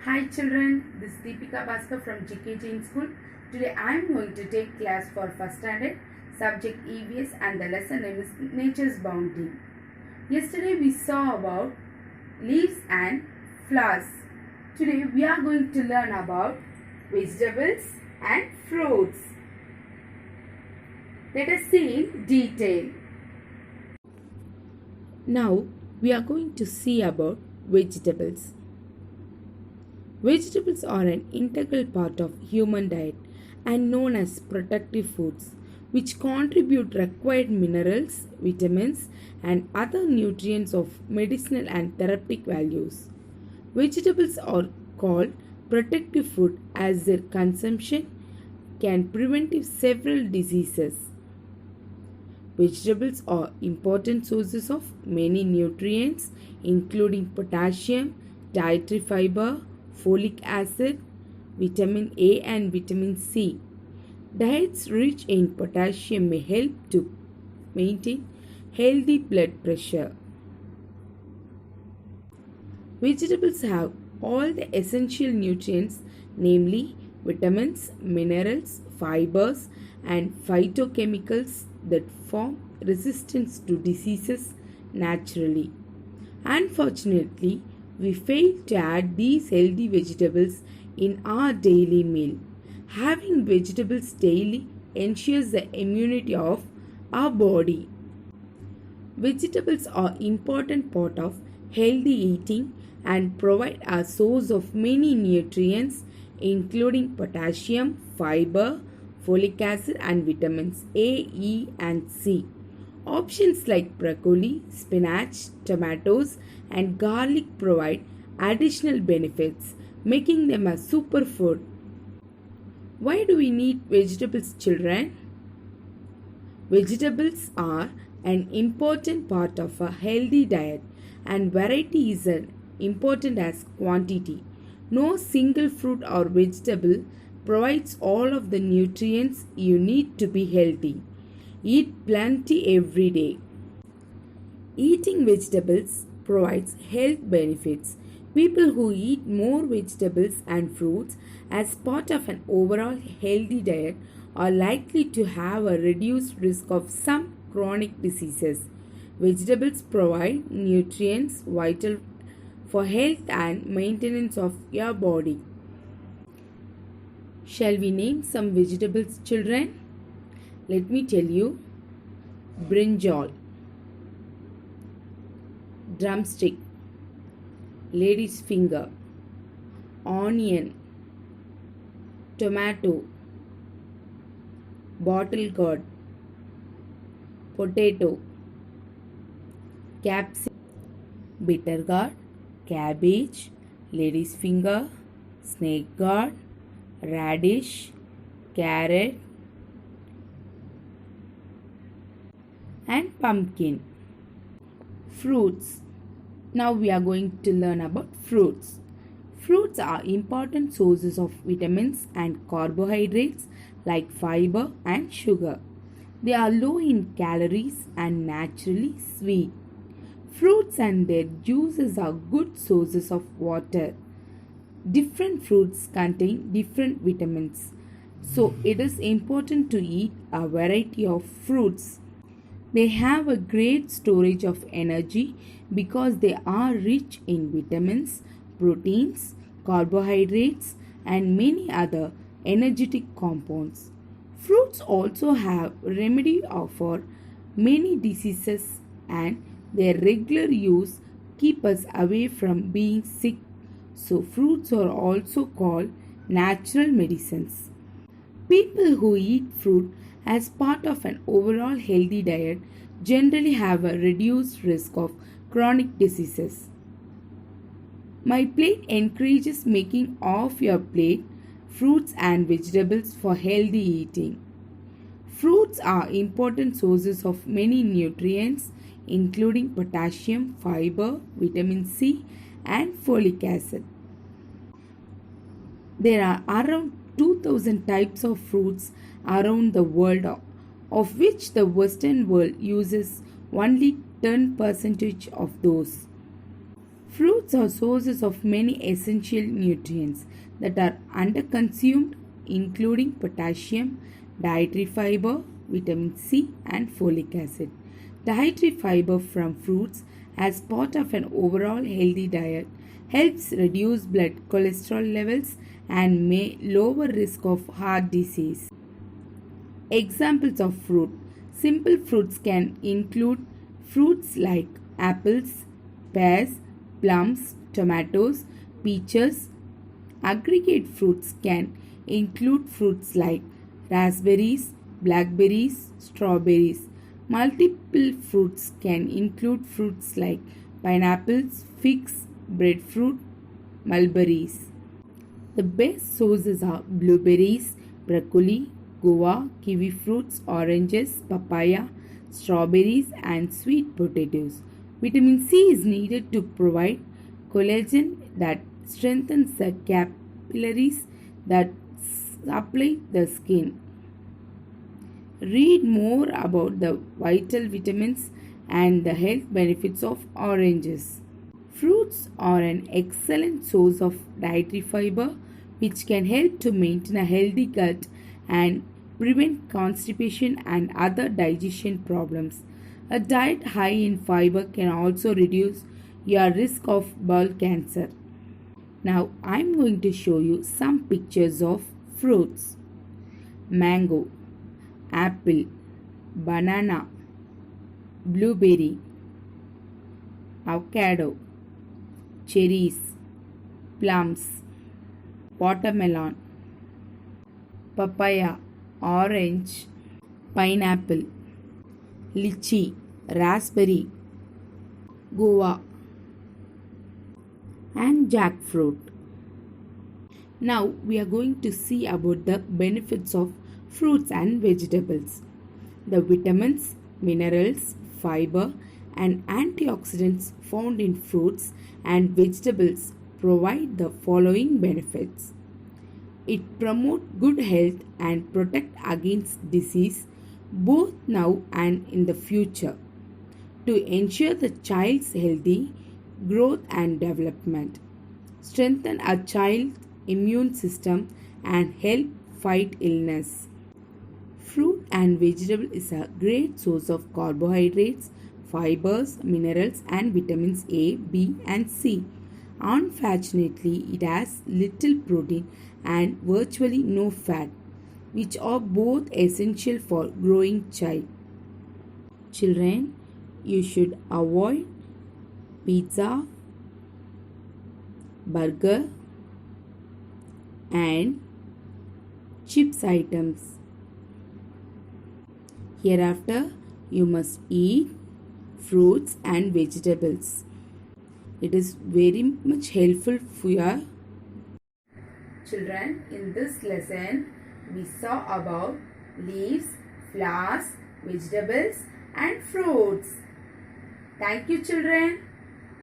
Hi children, this is Deepika baskar from G.K.Jain school. Today I am going to take class for first standard, subject EVS, and the lesson name is Nature's Bounty. Yesterday we saw about leaves and flowers. Today we are going to learn about vegetables and fruits. Let us see in detail. Now we are going to see about vegetables. Vegetables are an integral part of human diet and known as protective foods, which contribute required minerals, vitamins, and other nutrients of medicinal and therapeutic values. Vegetables are called protective food as their consumption can prevent several diseases. Vegetables are important sources of many nutrients, including potassium, dietary fiber, folic acid, vitamin A and vitamin C. Diets rich in potassium may help to maintain healthy blood pressure. Vegetables have all the essential nutrients, namely vitamins, minerals, fibers, and phytochemicals that form resistance to diseases naturally. Unfortunately, we fail to add these healthy vegetables in our daily meal. Having vegetables daily ensures the immunity of our body. Vegetables are an important part of healthy eating and provide a source of many nutrients including potassium, fiber, folic acid and vitamins A, E and C. Options like broccoli, spinach, tomatoes and garlic provide additional benefits, making them a superfood. Why do we need vegetables, children? Vegetables are an important part of a healthy diet and variety is as important as quantity. No single fruit or vegetable provides all of the nutrients you need to be healthy. Eat plenty every day. Eating vegetables provides health benefits. People who eat more vegetables and fruits as part of an overall healthy diet are likely to have a reduced risk of some chronic diseases. Vegetables provide nutrients vital for health and maintenance of your body. Shall we name some vegetables, children? Let me tell you: brinjal, drumstick, lady's finger, onion, tomato, bottle gourd, potato, capsicum, bitter gourd, cabbage, lady's finger, snake gourd, radish, carrot and pumpkin. Fruits. Now we are going to learn about fruits. Fruits are important sources of vitamins and carbohydrates like fiber and sugar. They are low in calories and naturally sweet. Fruits and their juices are good sources of water. Different fruits contain different vitamins, so it is important to eat a variety of fruits. They have a great storage of energy because they are rich in vitamins, proteins, carbohydrates, and many other energetic compounds. Fruits also have remedy for many diseases and their regular use keep us away from being sick. So fruits are also called natural medicines. People who eat fruit as part of an overall healthy diet generally have a reduced risk of chronic diseases. My plate encourages making off your plate fruits and vegetables for healthy eating. Fruits are important sources of many nutrients including potassium, fiber, vitamin C and folic acid. There are around 2000 types of fruits around the world, of which the Western world uses only 10% of those. Fruits are sources of many essential nutrients that are underconsumed, including potassium, dietary fiber, vitamin C, and folic acid. Dietary fiber from fruits, as part of an overall healthy diet, helps reduce blood cholesterol levels and may lower risk of heart disease. Examples of fruit. Simple fruits can include fruits like apples, pears, plums, tomatoes, peaches. Aggregate fruits can include fruits like raspberries, blackberries, strawberries. Multiple fruits can include fruits like pineapples, figs, breadfruit, mulberries. The best sources are blueberries, broccoli, guava, kiwi fruits, oranges, papaya, strawberries, and sweet potatoes. Vitamin C is needed to provide collagen that strengthens the capillaries that supply the skin. Read more about the vital vitamins and the health benefits of oranges. Fruits are an excellent source of dietary fiber which can help to maintain a healthy gut and prevent constipation and other digestion problems. A diet high in fiber can also reduce your risk of bowel cancer. Now I am going to show you some pictures of fruits. Mango, apple, banana, blueberry, avocado, cherries, plums, watermelon, papaya, orange, pineapple, lychee, raspberry, guava, and jackfruit. Now we are going to see about the benefits of fruits and vegetables. The vitamins, minerals, fiber, and antioxidants found in fruits and vegetables provide the following benefits. It promotes good health and protect against disease both now and in the future to ensure the child's healthy growth and development, strengthen a child's immune system and help fight illness. Fruit and vegetable is a great source of carbohydrates, fibers, minerals and vitamins A, B and C. Unfortunately, it has little protein and virtually no fat, which are both essential for growing child. Children, you should avoid pizza, burger and chips items. Hereafter, you must eat fruits and vegetables. It is very much helpful for your children. In this lesson, we saw about leaves, flowers, vegetables and fruits. Thank you, children.